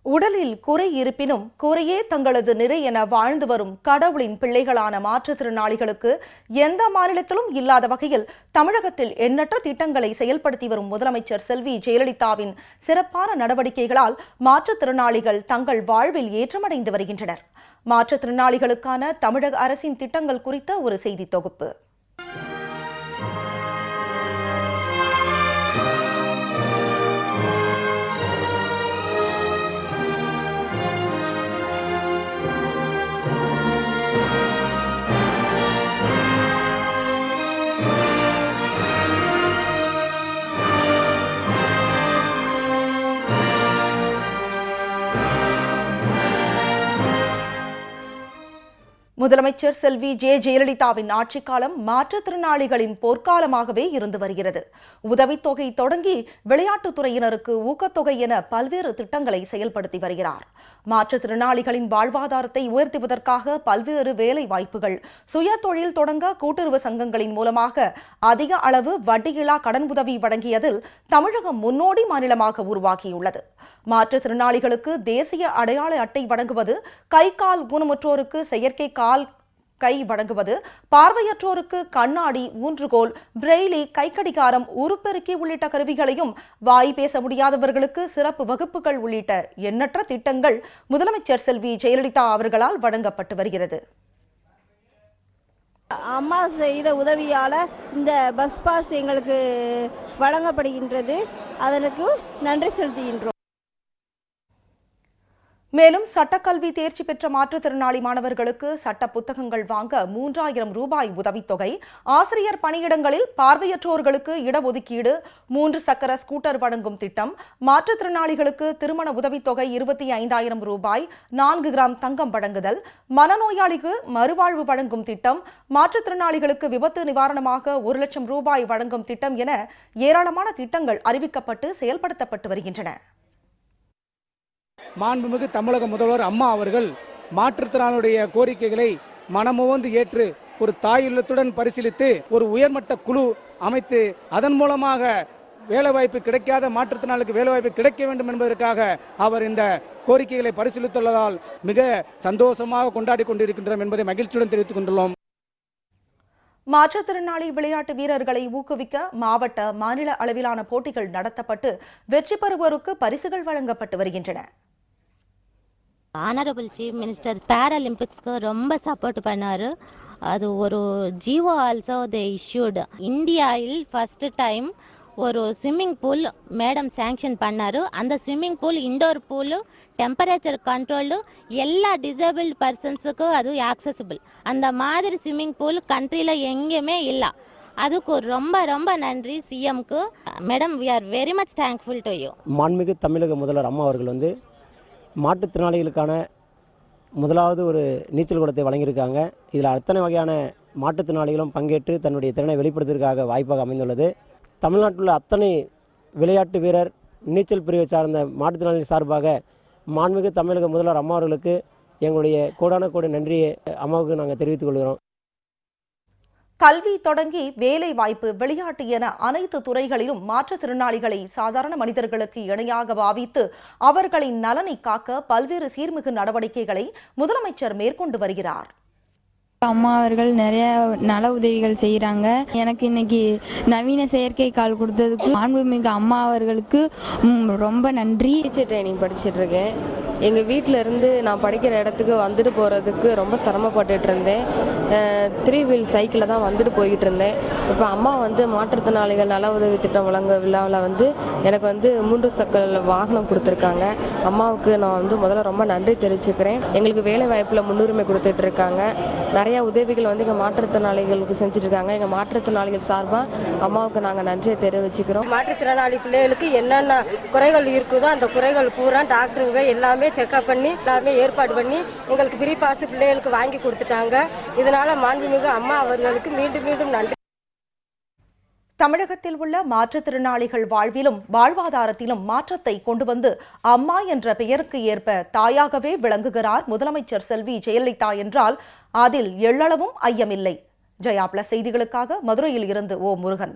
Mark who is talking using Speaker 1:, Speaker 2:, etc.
Speaker 1: உடலில் குறை இருப்பினும் குறையே தங்களது நிறை என வாழ்ந்து வரும் கடவுளின் பிள்ளைகளான மாற்றுத்திறனாளிகளுக்கு எந்த மாநிலத்திலும் இல்லாத வகையில் தமிழகத்தில் எண்ணற்ற திட்டங்களை செயல்படுத்தி வரும் முதலமைச்சர் செல்வி ஜெயலலிதாவின் சிறப்பான நடவடிக்கைகளால் மாற்றுத்திறனாளிகள் தங்கள் வாழ்வில் ஏற்றமடைந்து வருகின்றனர். மாற்றுத்திறனாளிகளுக்கான தமிழக அரசின் திட்டங்கள் குறித்த ஒரு செய்தி தொகுப்பு. முதலமைச்சர் செல்வி ஜெயலலிதாவின் ஆட்சிக் காலம் மாற்றுத்திறனாளிகளின் பொற்காலமாகவே இருந்து வருகிறது. உதவித்தொகை தொடங்கி விளையாட்டுத்துறையினருக்கு ஊக்கத்தொகை என பல்வேறு திட்டங்களை செயல்படுத்தி வருகிறார். மாற்றுத்திறனாளிகளின் வாழ்வாதாரத்தை உயர்த்துவதற்காக பல்வேறு வேலை வாய்ப்புகள், சுய தொழில் தொடங்க கூட்டுறவு சங்கங்களின் மூலமாக அதிக அளவு வட்டியில்லா கடன் உதவி வழங்கியதில் தமிழகம் முன்னோடி மாநிலமாக உருவாகியுள்ளது. மாற்றுத்திறனாளிகளுக்கு தேசிய அடையாள அட்டை வழங்குவது, கை கால் ஊனமுற்றோருக்கு செயற்கை கை வழங்குவது, பார்வையற்றோருக்கு கண்ணாடி, ஊன்றுகோல், பிரெய்லி, கைக்கடிகாரம், உருப்பெருக்கி உள்ளிட்ட கருவிகளையும், வாய் பேச முடியாதவர்களுக்கு சிறப்பு வகுப்புகள் உள்ளிட்ட எண்ணற்ற திட்டங்கள் முதலமைச்சர் செல்வி ஜெயலலிதா அவர்களால் வழங்கப்பட்டு வருகிறது.
Speaker 2: அம்மா செய்த உதவியால் இந்த பஸ் பாஸ் எங்களுக்கு வழங்கப்படுகின்றது. அதற்கு நன்றி செலுத்துகின்றோம்.
Speaker 1: மேலும் சட்டக்கல்வி தேர்ச்சி பெற்ற மாற்றுத்திறனாளி மாணவர்களுக்கு சட்ட புத்தகங்கள் வாங்க 3000 ரூபாய் உதவித்தொகை, ஆசிரியர் பணியிடங்களில் பார்வையற்றோர்களுக்கு இடஒதுக்கீடு, 3 சக்கர ஸ்கூட்டர் வழங்கும் திட்டம், மாற்றுத்திறனாளிகளுக்கு திருமண உதவித்தொகை 25,000 ரூபாய், 4 கிராம் தங்கம் வழங்குதல், மனநோயாளிக்கு மறுவாழ்வு வழங்கும் திட்டம், மாற்றுத்திறனாளிகளுக்கு விபத்து நிவாரணமாக 1 லட்சம் ரூபாய் வழங்கும் திட்டம் என ஏராளமான திட்டங்கள் அறிவிக்கப்பட்டு செயல்படுத்தப்பட்டு வருகின்றன.
Speaker 3: மாண்புமிகு தமிழக முதல்வர் அம்மா அவர்கள் மாற்றுத்திறனாளியுடைய கோரிக்கைகளை மனமுவந்து ஏற்று ஒரு தாயுள்ளத்துடன் பரிசீலித்து ஒரு உயர்மட்ட குழு அமைத்து அதன் மூலமாக வேலைவாய்ப்பு கிடைக்காத மாற்றுத்திறனாளிக்கு வேலைவாய்ப்பு கிடைக்க வேண்டும் என்பதற்காக அவர் இந்த கோரிக்கைகளை பரிசீலித்துள்ளதால் மிக சந்தோஷமாக கொண்டாடி கொண்டிருக்கின்றோம் என்பதை மகிழ்ச்சியுடன் தெரிவித்துக் கொண்டுள்ளோம்.
Speaker 1: மாற்றுத்திறனாளி விளையாட்டு வீரர்களை ஊக்குவிக்க மாவட்ட, மாநில அளவிலான போட்டிகள் நடத்தப்பட்டு வெற்றி பெறுவோருக்கு பரிசுகள் வழங்கப்பட்டு வருகின்றன.
Speaker 4: ஆனரபிள் சீஃப் மினிஸ்டர் பேராலிம்பிக்ஸ்க்கு ரொம்ப சப்போர்ட் பண்ணார். அது ஒரு ஜிஓ ஆல்சோ தே இஷ்யூடு. இந்தியாவில் ஃபர்ஸ்ட் டைம் ஒரு ஸ்விம்மிங் பூல் மேடம் சேங்ஷன் பண்ணார். அந்த swimming pool indoor pool, temperature controlled, எல்லா டிசேபிள்டு பர்சன்ஸுக்கும் அது ஆக்சசிபிள். அந்த மாதிரி ஸ்விம்மிங் பூல் கண்ட்ரியில் எங்கேயுமே இல்லை. அதுக்கு ரொம்ப ரொம்ப நன்றி சிஎம்க்கு. Madam, we are very much thankful to you.
Speaker 5: மாண்புமிகு தமிழக முதல்வர் அம்மா அவர்கள் மாற்றுத்திறனாளிகளுக்கான முதலாவது ஒரு நீச்சல் குளத்தை வழங்கியிருக்காங்க. இதில் அத்தனை வகையான மாற்றுத்திறனாளிகளும் பங்கேற்று தன்னுடைய திறனை வெளிப்படுத்துவதற்காக வாய்ப்பாக அமைந்துள்ளது. தமிழ்நாட்டில் உள்ள அத்தனை விளையாட்டு வீரர், நீச்சல் பிரிவை சார்ந்த மாற்றுத்திறனாளிகள் சார்பாக மாண்புமிகு தமிழக முதல்வர் அம்மா அவர்களுக்கு எங்களுடைய கோடான கோடி நன்றியை அம்மாவுக்கு நாங்கள் தெரிவித்துக் கொள்கிறோம்.
Speaker 1: கல்வி தொடங்கி வேலை வாய்ப்பு, விளையாட்டு என அனைத்து துறைகளிலும் மாற்றுத்திறனாளிகளை சாதாரண மனிதர்களுக்கு இணையாக பாவித்து அவர்களின் நலனை காக்க பல்வேறு சீர்மிகு நடவடிக்கைகளை முதலமைச்சர் மேற்கொண்டு வருகிறார்.
Speaker 6: அம்மா அவர்கள் நிறைய நல உதவிகள் செய்கிறாங்க. எனக்கு இன்னைக்கு நவீன செயற்கை கால் கொடுத்ததுக்கு மாண்புமிகு அம்மா அவர்களுக்கு ரொம்ப நன்றி.
Speaker 7: டீச்சர் ட்ரைனிங் படிச்சுட்டு இருக்கேன். எங்கள் வீட்டில் இருந்து நான் படிக்கிற இடத்துக்கு வந்துட்டு போகிறதுக்கு ரொம்ப சிரமப்பட்டுட்டு இருந்தேன். 3 வீல் சைக்கிளில் தான் வந்துட்டு போய்கிட்டு இருந்தேன். இப்போ அம்மா மாற்றுத்திறனாளிகள் நல உதவி திட்டம் வழங்க விழாவில் எனக்கு 3 சக்கர வாகனம் கொடுத்துருக்காங்க. அம்மாவுக்கு நான் முதல்ல ரொம்ப நன்றி தெரிவிச்சுக்கிறேன். எங்களுக்கு வேலை வாய்ப்பில் முன்னுரிமை கொடுத்துட்டு இருக்காங்க. நிறைய உதவிகள் எங்கள் மாற்றுத்திறனாளிகளுக்கு செஞ்சுட்டு இருக்காங்க. எங்கள் மாற்றுத்திறனாளிகள் சார்பாக அம்மாவுக்கு நாங்கள் நன்றியை தெரிவிச்சுக்கிறோம்.
Speaker 2: மாற்றுத்திறனாளி பிள்ளைகளுக்கு என்னென்ன குறைகள் இருக்குதோ அந்த குறைகள் பூரா டாக்டருங்க எல்லாமே செக்அப் பண்ணி எல்லாமே ஏற்பாடு பண்ணி எங்களுக்கு ஃப்ரீ பாஸ் பிள்ளைகளுக்கு வாங்கி கொடுத்துட்டாங்க. இதனால மாண்புமிகு அம்மா அவர்களுக்கு மீண்டும் மீண்டும் நன்றி.
Speaker 1: தமிழகத்தில் உள்ள மாற்றுத்திறனாளிகள் வாழ்விலும் வாழ்வாதாரத்திலும் மாற்றத்தை கொண்டு வந்து அம்மா என்ற பெயருக்கு ஏற்ப தாயாகவே விளங்குகிறார் முதலமைச்சர் செல்வி ஜெயலலிதா என்றால் அதில் எள்ளளவும் ஐயமில்லை. ஜெயா பிளஸ் செய்திகளுக்காக மதுரையில் இருந்து ஓ முருகன்.